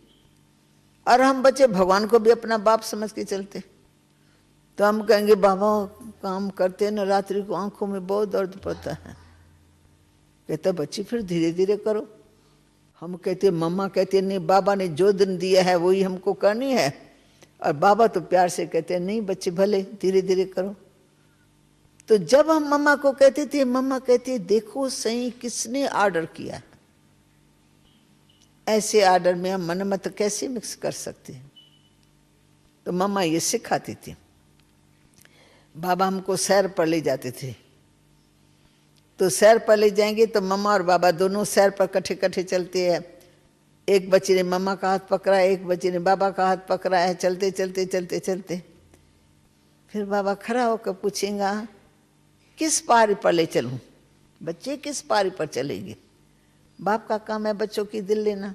और हम बच्चे भगवान को भी अपना बाप समझ के चलते। तो हम कहेंगे बाबा काम करते ना, रात्रि को आंखों में बहुत दर्द पड़ता है। कहते बच्चे फिर धीरे धीरे करो। हम कहते, मम्मा कहते नहीं, बाबा ने जो दिन दिया है वही हमको करनी है, और बाबा तो प्यार से कहते हैं नहीं बच्चे भले धीरे धीरे करो। तो जब हम मम्मा को कहते थे, मम्मा कहती देखो सही किसने ऑर्डर किया, ऐसे ऑर्डर में हम मन मत कैसे मिक्स कर सकते हैं। तो मम्मा ये सिखाती थी। बाबा हमको सैर पर ले जाते थे, तो सैर पर ले जाएंगे तो मम्मा और बाबा दोनों सैर पर कट्ठे कट्ठे चलते हैं। एक बच्चे ने मम्मा का हाथ पकड़ा है, एक बच्चे ने बाबा का हाथ पकड़ा है, चलते चलते चलते चलते। फिर बाबा खड़ा होकर पूछेगा, किस पारी पर ले चलूं? बच्चे किस पारी पर चलेंगे? बाप का काम है बच्चों की दिल लेना।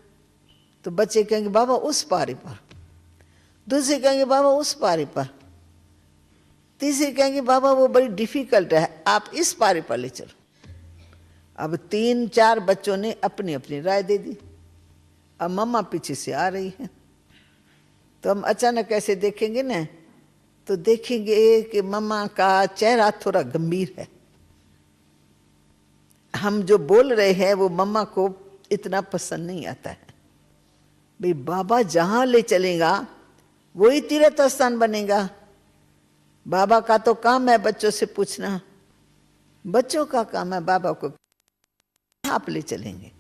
तो बच्चे कहेंगे बाबा उस पारी पर, दूसरे कहेंगे बाबा उस पारी पर, तीसरे कहेंगे बाबा वो बड़ी डिफिकल्ट है, आप इस पारी पर ले चलो। अब 3-4 बच्चों ने अपनी अपनी राय दे दी। अब मम्मा पीछे से आ रही है, तो हम अचानक ऐसे देखेंगे ना, तो देखेंगे कि मम्मा का चेहरा थोड़ा गंभीर है। हम जो बोल रहे हैं वो मम्मा को इतना पसंद नहीं आता है। भाई बाबा जहां ले चलेगा वही तीर्थ स्थान बनेगा। बाबा का तो काम है बच्चों से पूछना, बच्चों का काम है बाबा को आप ले चलेंगे।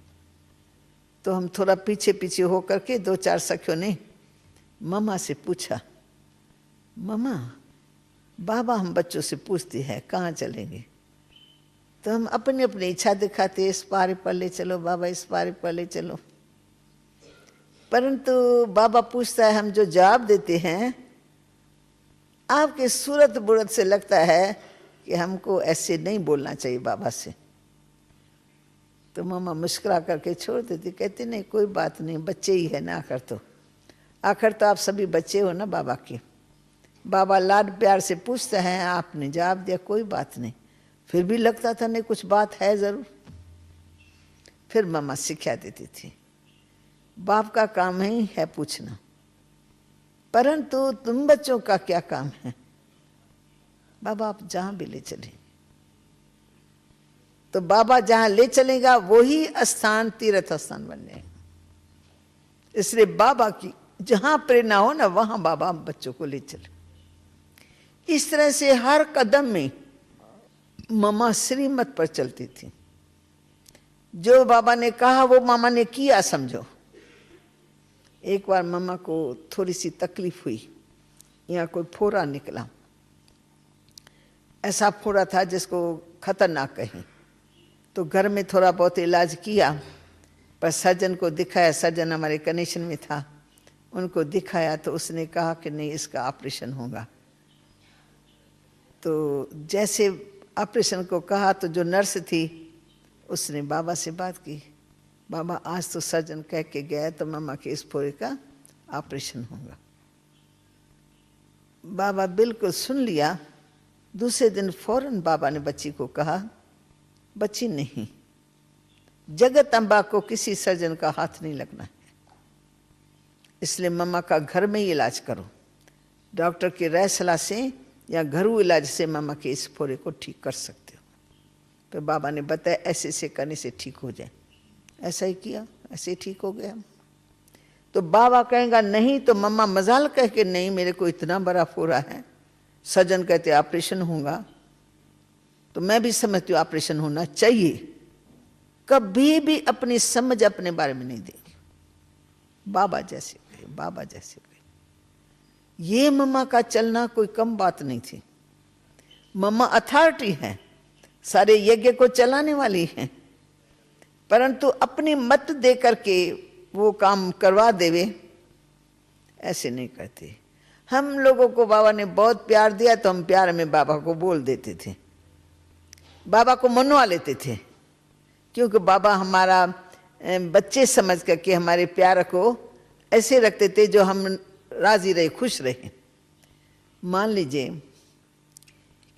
तो हम थोड़ा पीछे पीछे होकर के 2-4 सखियों ने मम्मा से पूछा, मम्मा बाबा हम बच्चों से पूछते हैं कहाँ चलेंगे? तो हम अपनी अपनी इच्छा दिखाते, इस पारी पर ले चलो बाबा, इस पारी पर ले चलो। परंतु बाबा पूछता है, हम जो जवाब देते हैं आपके सूरत बुरत से लगता है कि हमको ऐसे नहीं बोलना चाहिए बाबा से। तो मम्मा मुस्कुरा करके छोड़ देती, कहती नहीं कोई बात नहीं, बच्चे ही है ना, आखिर तो आप सभी बच्चे हो ना बाबा के। बाबा लाड प्यार से पूछते हैं, आपने जवाब दिया कोई बात नहीं। फिर भी लगता था नहीं कुछ बात है जरूर। फिर मम्मा सिखा देती थी, बाप का काम ही है पूछना, परंतु तुम बच्चों का क्या काम है? बाबा आप जहां भी ले चलें, तो बाबा जहां ले चलेगा वही स्थान तीर्थ स्थान बन जाएगा। इसलिए बाबा की जहां प्रेरणा हो ना, वहां बाबा बच्चों को ले चले। इस तरह से हर कदम में मम्मा श्रीमत पर चलती थी। जो बाबा ने कहा वो मामा ने किया समझो। एक बार मम्मा को थोड़ी सी तकलीफ हुई, यहाँ कोई फोड़ा निकला, ऐसा फोड़ा था जिसको खतरनाक कहें। तो घर में थोड़ा बहुत इलाज किया, पर सर्जन को दिखाया, सर्जन हमारे कनेक्शन में था, उनको दिखाया तो उसने कहा कि नहीं इसका ऑपरेशन होगा। तो जैसे ऑपरेशन को कहा तो जो नर्स थी उसने बाबा से बात की, बाबा आज तो सर्जन कह के गया तो मम्मा के इस फोड़े का ऑपरेशन होगा। बाबा बिल्कुल सुन लिया। दूसरे दिन फौरन बाबा ने बच्ची को कहा, बच्ची नहीं, जगत अम्बा को किसी सर्जन का हाथ नहीं लगना है, इसलिए मम्मा का घर में ही इलाज करो। डॉक्टर की राय सलाह से या घरेलू इलाज से मम्मा के इस फोड़े को ठीक कर सकते हो। तो बाबा ने बताया ऐसे ऐसे करने से ठीक हो जाए। ऐसा ही किया, ऐसे ठीक हो गया। तो बाबा कहेगा नहीं तो मम्मा मजाल कह के नहीं, मेरे को इतना बड़ा फोड़ा है, सर्जन कहते ऑपरेशन होगा, तो मैं भी समझती हूँ ऑपरेशन होना चाहिए। कभी भी अपनी समझ अपने बारे में नहीं देंगे। बाबा जैसे कहे, बाबा जैसे कहे। ये मम्मा का चलना कोई कम बात नहीं थी। मम्मा अथॉरिटी है, सारे यज्ञ को चलाने वाली है, परंतु अपनी मत दे करके वो काम करवा देवे ऐसे नहीं करते। हम लोगों को बाबा ने बहुत प्यार दिया तो हम प्यार में बाबा को बोल देते थे, बाबा को मनवा लेते थे, क्योंकि बाबा हमारा बच्चे समझ करके हमारे प्यार को ऐसे रखते थे जो हम राजी रहे, खुश रहे। मान लीजिए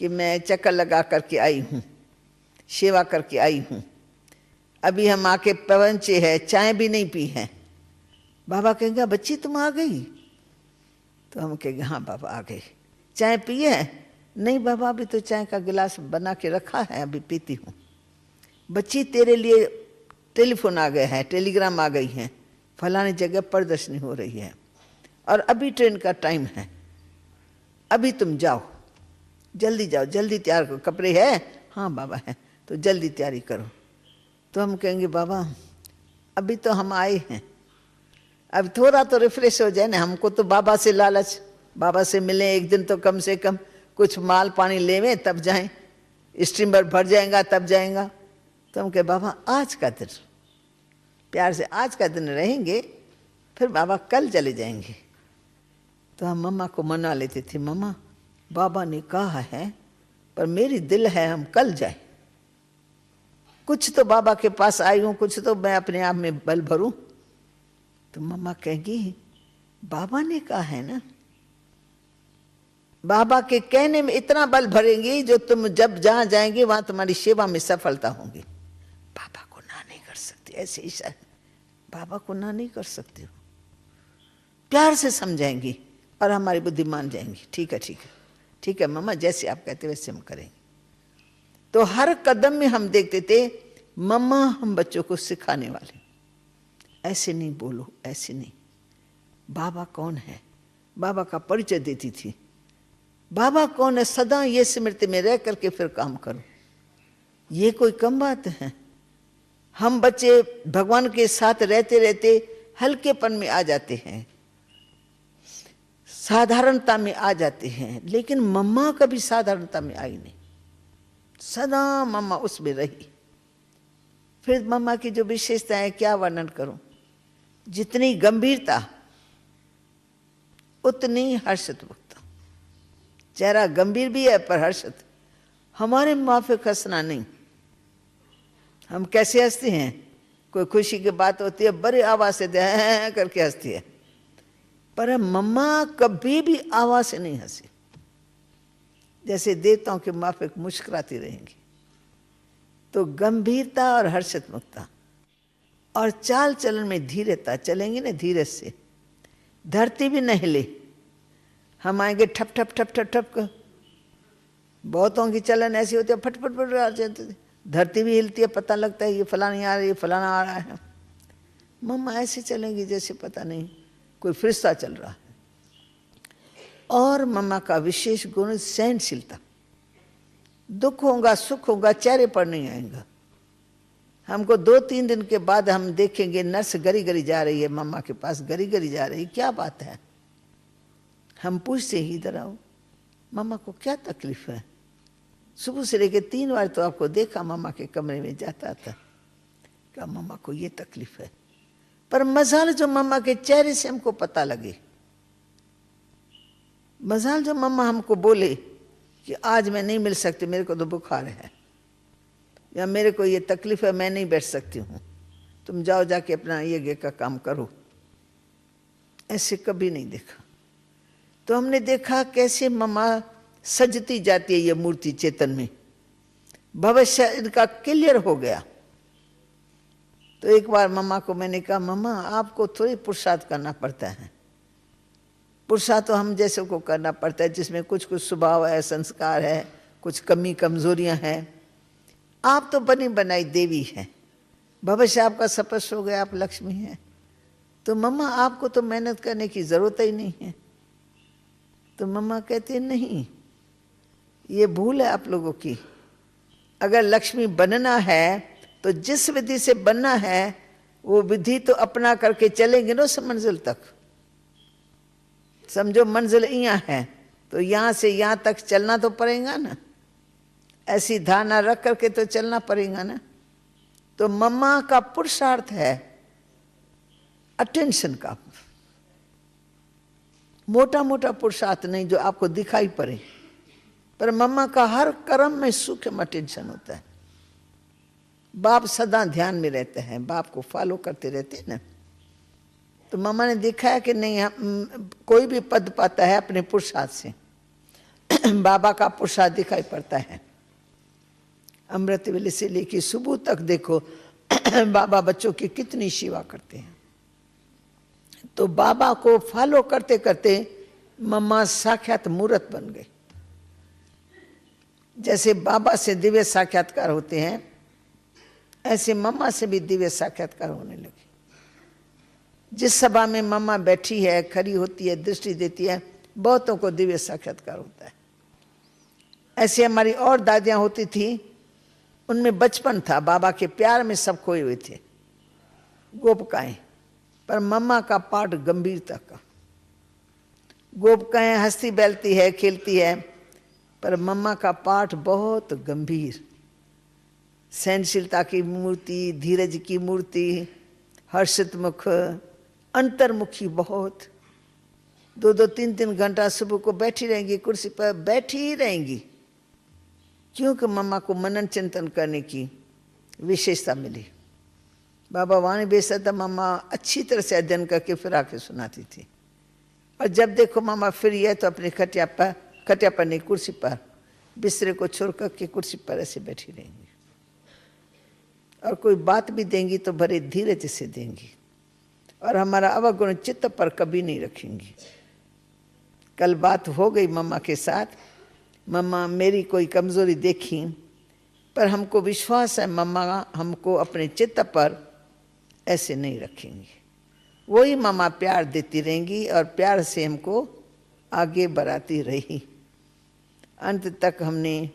कि मैं चक्कर लगा करके आई हूँ, सेवा करके आई हूँ, अभी हम आके पवंचे है, चाय भी नहीं पी है, बाबा कहेंगे बच्ची तुम आ गई? तो हम कहेंगे हाँ बाबा आ गई। चाय पिए है? नहीं बाबा अभी तो चाय का गिलास बना के रखा है, अभी पीती हूँ। बच्ची तेरे लिए टेलीफोन आ गया है, टेलीग्राम आ गई है, फलानी जगह प्रदर्शनी हो रही है और अभी ट्रेन का टाइम है, अभी तुम जाओ, जल्दी जाओ, जल्दी तैयार करो। कपड़े है? हाँ बाबा है, तो जल्दी तैयारी करो। तो हम कहेंगे बाबा अभी तो हम आए हैं, अब थोड़ा तो रिफ्रेश हो जाए ना, हमको तो बाबा से लालच, बाबा से मिले एक दिन तो कम से कम कुछ माल पानी लेवे तब जाएं, स्टीमर भर जाएगा तब जाएगा। तो हम कहे बाबा आज का दिन, प्यार से आज का दिन रहेंगे, फिर बाबा कल चले जाएंगे। तो हम मम्मा को मना लेते थे, मम्मा बाबा ने कहा है पर मेरी दिल है हम कल जाए। कुछ तो बाबा के पास आई हूं, कुछ तो मैं अपने आप में बल भरूं। तो मम्मा कहेगी बाबा ने कहा है ना, बाबा के कहने में इतना बल भरेंगी जो तुम जब जहां जाएंगे वहां तुम्हारी सेवा में सफलता होगी। बाबा को ना नहीं कर सकती, ऐसे ही बाबा को ना नहीं कर सकती हो। प्यार से समझाएंगी और हमारी बुद्धि मान जाएंगी। ठीक है ठीक है ठीक है मम्मा, जैसे आप कहते वैसे हम करेंगे। तो हर कदम में हम देखते थे मम्मा हम बच्चों को सिखाने वाले, ऐसे नहीं बोलो, ऐसे नहीं। बाबा कौन है, बाबा का परिचय देती थी। बाबा कौन है, सदा ये स्मृति में रह करके फिर काम करो। ये कोई कम बात है। हम बच्चे भगवान के साथ रहते रहते हल्केपन में आ जाते हैं, साधारणता में आ जाते हैं, लेकिन मम्मा कभी साधारणता में आई नहीं, सदा मम्मा उसमें रही। फिर मम्मा की जो विशेषता है क्या वर्णन करूं। जितनी गंभीरता उतनी हर्षित वक्ता। चेहरा गंभीर भी है पर हर्षित। हमारे माफिक हंसना नहीं। हम कैसे हंसते हैं, कोई खुशी की बात होती है बड़ी आवाज से करके हंसती है, पर मम्मा कभी भी आवाज से नहीं हंसी। जैसे देवताओं के माफिक मुस्कुराती रहेंगी। तो गंभीरता और हर्षित मुक्ता और चाल चलन में धीरता, चलेंगे ना धीरे से, धरती भी न हिले। हम आएंगे ठप ठप ठप ठप ठप कर, बहुतों की चलन ऐसी होती है फट फट फट आ जाती है, धरती भी हिलती है, पता लगता है ये फलानी आ रही है, फलाना आ रहा है। मम्मा ऐसे चलेंगी जैसे पता नहीं कोई फरिश्ता चल रहा है। और मम्मा का विशेष गुण सहनशीलता। दुख होगा सुख होगा चेहरे पर नहीं आएगा। हमको 2-3 दिन के बाद हम देखेंगे नर्स गरी गरी जा रही है मम्मा के पास, गरी गरी जा रही, क्या बात है। हम पूछते ही इधर आओ, मम्मा को क्या तकलीफ है। सुबह से लेकर 3 बार तो आपको देखा मम्मा के कमरे में जाता था, क्या मम्मा को ये तकलीफ है। पर मजाल जो मम्मा के चेहरे से हमको पता लगे, मजाल जो मम्मा हमको बोले कि आज मैं नहीं मिल सकती, मेरे को तो बुखार है, या मेरे को ये तकलीफ है मैं नहीं बैठ सकती हूँ, तुम जाओ जाके अपना ये का काम करो। ऐसे कभी नहीं देखा। तो हमने देखा कैसे मम्मा सजती जाती है ये मूर्ति चेतन में, भविष्य इनका क्लियर हो गया। तो एक बार मम्मा को मैंने कहा मम्मा आपको थोड़ी पुरुषार्थ करना पड़ता है। पुरुषार्थ तो हम जैसे को करना पड़ता है जिसमें कुछ कुछ स्वभाव है, संस्कार है, कुछ कमी कमजोरियां हैं। आप तो बनी बनाई देवी हैं, भविष्य आपका स्पष्ट हो गया, आप लक्ष्मी हैं, तो मम्मा आपको तो मेहनत करने की जरूरत ही नहीं है। तो मम्मा कहती नहीं, ये भूल है आप लोगों की। अगर लक्ष्मी बनना है तो जिस विधि से बनना है वो विधि तो अपना करके चलेंगे ना उस मंजिल तक। समझो मंजिल यहाँ है तो यहाँ से यहाँ तक चलना तो पड़ेगा ना, ऐसी धारणा रख करके तो चलना पड़ेगा ना। तो मम्मा का पुरुषार्थ है अटेंशन का, मोटा मोटा पुरुषार्थ नहीं जो आपको दिखाई पड़े, पर मम्मा का हर कर्म में सूक्ष्म अटेंशन होता है। बाप सदा ध्यान में रहते हैं, बाप को फॉलो करते रहते हैं ना। तो मम्मा ने देखा है कि नहीं कोई भी पद पाता है अपने पुरुषार्थ से, बाबा का पुरुषार्थ दिखाई पड़ता है। अमृत वेले से लेकर सुबह तक देखो बाबा बच्चों की कितनी सेवा करते हैं। तो बाबा को फॉलो करते करते मम्मा साक्षात मूर्त बन गए। जैसे बाबा से दिव्य साक्षात्कार होते हैं ऐसे मम्मा से भी दिव्य साक्षात्कार होने लगे। जिस सभा में मम्मा बैठी है, खड़ी होती है, दृष्टि देती है, बहुतों को दिव्य साक्षात्कार होता है। ऐसे हमारी और दादियां होती थी, उनमें बचपन था, बाबा के प्यार में सब खोए हुए थे, गोपकाएं। पर मम्मा का पाठ गंभीरता का। गोपकाएं हंसती बैलती है, खेलती है, पर मम्मा का पाठ बहुत गंभीर। सहनशीलता की मूर्ति, धीरज की मूर्ति, हर्षित मुख, अंतर्मुखी बहुत। 2-2, 3-3 घंटा सुबह को बैठी रहेंगी, कुर्सी पर बैठी ही रहेंगी, क्योंकि मम्मा को मनन चिंतन करने की विशेषता मिली। बाबा वाणी बेसता मम्मा अच्छी तरह से अध्ययन करके फिर आके सुनाती थी। और जब देखो मम्मा फिर ये तो अपनी खटिया पर नहीं, कुर्सी पर, बिस्तरे को छोड़ करके कुर्सी पर ऐसे बैठी रहेंगी। और कोई बात भी देंगी तो बड़े धीरज से देंगी, और हमारा अवगुण चित्त पर कभी नहीं रखेंगी। कल बात हो गई मम्मा के साथ, मम्मा मेरी कोई कमज़ोरी देखी, पर हमको विश्वास है मम्मा हमको अपने चित्त पर ऐसे नहीं रखेंगी। वही मम्मा प्यार देती रहेंगी और प्यार से हमको आगे बढ़ाती रही। अंत तक हमने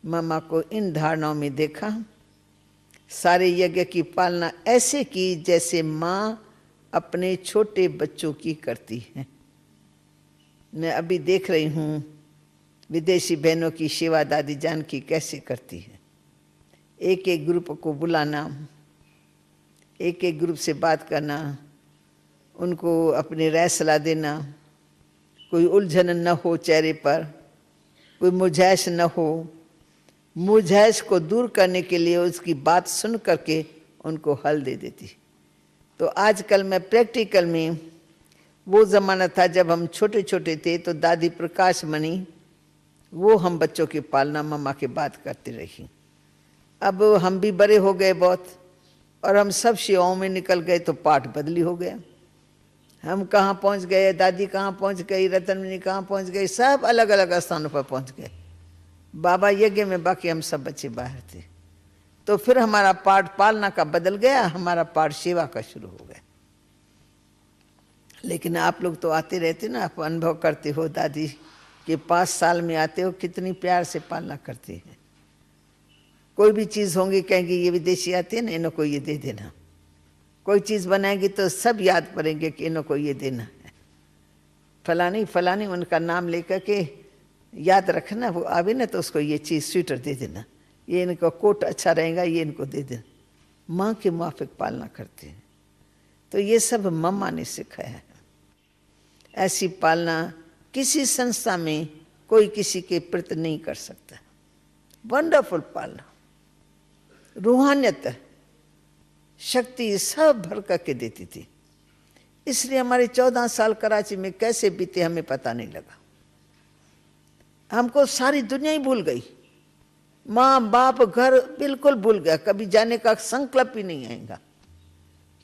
मम्मा को इन धारणाओं में देखा। सारे यज्ञ की पालना ऐसे की जैसे माँ अपने छोटे बच्चों की करती है। मैं अभी देख रही हूँ विदेशी बहनों की सेवा दादी जान की कैसे करती है। एक एक ग्रुप को बुलाना, एक एक ग्रुप से बात करना, उनको अपनी राय सलाह देना, कोई उलझन न हो चेहरे पर, कोई मुरझाइश न हो। मुरझाइश को दूर करने के लिए उसकी बात सुन करके उनको हल दे देती। तो आजकल मैं प्रैक्टिकल में, वो ज़माना था जब हम छोटे छोटे थे तो दादी प्रकाश मणि वो हम बच्चों की पालना मम्मा की बात करती रही। अब हम भी बड़े हो गए बहुत, और हम सब सेवाओं में निकल गए तो पाठ बदली हो गया। हम कहाँ पहुँच गए, दादी कहाँ पहुँच गई, रतनमणि कहाँ पहुँच गई, सब अलग अलग स्थानों पर पहुँच गए। बाबा यज्ञ में, बाकी हम सब बच्चे बाहर थे। तो फिर हमारा पाठ पालना का बदल गया, हमारा पाठ सेवा का शुरू हो गया। लेकिन आप लोग तो आते रहते ना, आप अनुभव करते हो, दादी के 5 साल में आते हो, कितनी प्यार से पालना करती है। कोई भी चीज़ होंगी कहेंगे ये विदेशी आते हैं ना, इन्हों को ये दे देना। कोई चीज़ बनाएंगी तो सब याद पड़ेंगे कि इन्हों को ये देना है। फलानी फलानी उनका नाम लेकर के याद रखना, वो आवे ना तो उसको ये चीज़ स्वेटर दे देना, ये इनका कोट अच्छा रहेगा, ये इनको दे देना। माँ के मुआफिक पालना करते हैं। तो ये सब मम्मा ने सिखाया है। ऐसी पालना किसी संस्था में कोई किसी के प्रति नहीं कर सकता। वंडरफुल पालना, रूहानियत, शक्ति सब भर करके देती थी। इसलिए हमारे 14 साल कराची में कैसे बीते हमें पता नहीं लगा। हमको सारी दुनिया ही भूल गई, माँ बाप घर बिल्कुल भूल गया, कभी जाने का संकल्प ही नहीं आएगा।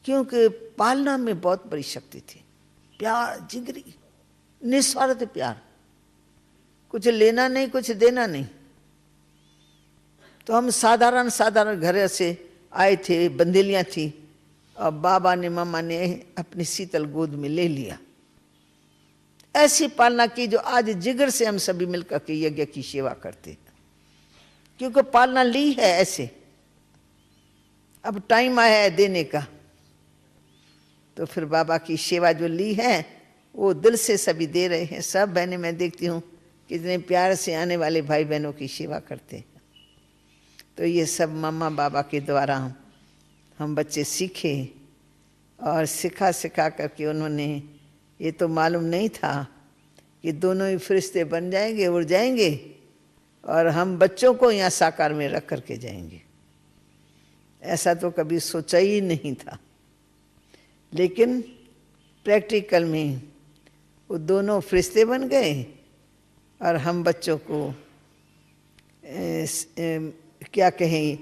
क्योंकि पालना में बहुत बड़ी शक्ति थी। प्यार, जिगरी, निस्वार्थ प्यार, कुछ लेना नहीं, कुछ देना नहीं। तो हम साधारण साधारण घर से आए थे, बंदेलियाँ थी, और बाबा ने मम्मा ने अपनी शीतल गोद में ले लिया। ऐसी पालना की जो आज जिगर से हम सभी मिलकर के यज्ञ की सेवा करते हैं। क्योंकि पालना ली है ऐसे, अब टाइम आया है देने का। तो फिर बाबा की सेवा जो ली है वो दिल से सभी दे रहे हैं। सब बहनें मैं देखती हूँ कितने प्यार से आने वाले भाई बहनों की सेवा करते हैं। तो ये सब मम्मा बाबा के द्वारा हम बच्चे सीखे, और सिखा सिखा करके उन्होंने, ये तो मालूम नहीं था कि दोनों ही फरिश्ते बन जाएंगे, उड़ जाएंगे, और हम बच्चों को यहाँ साकार में रख करके जाएंगे। ऐसा तो कभी सोचा ही नहीं था। लेकिन प्रैक्टिकल में वो दोनों फरिश्ते बन गए, और हम बच्चों को क्या कहें,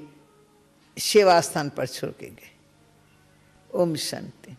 सेवा स्थान पर छोड़ के गए। ओम शांति।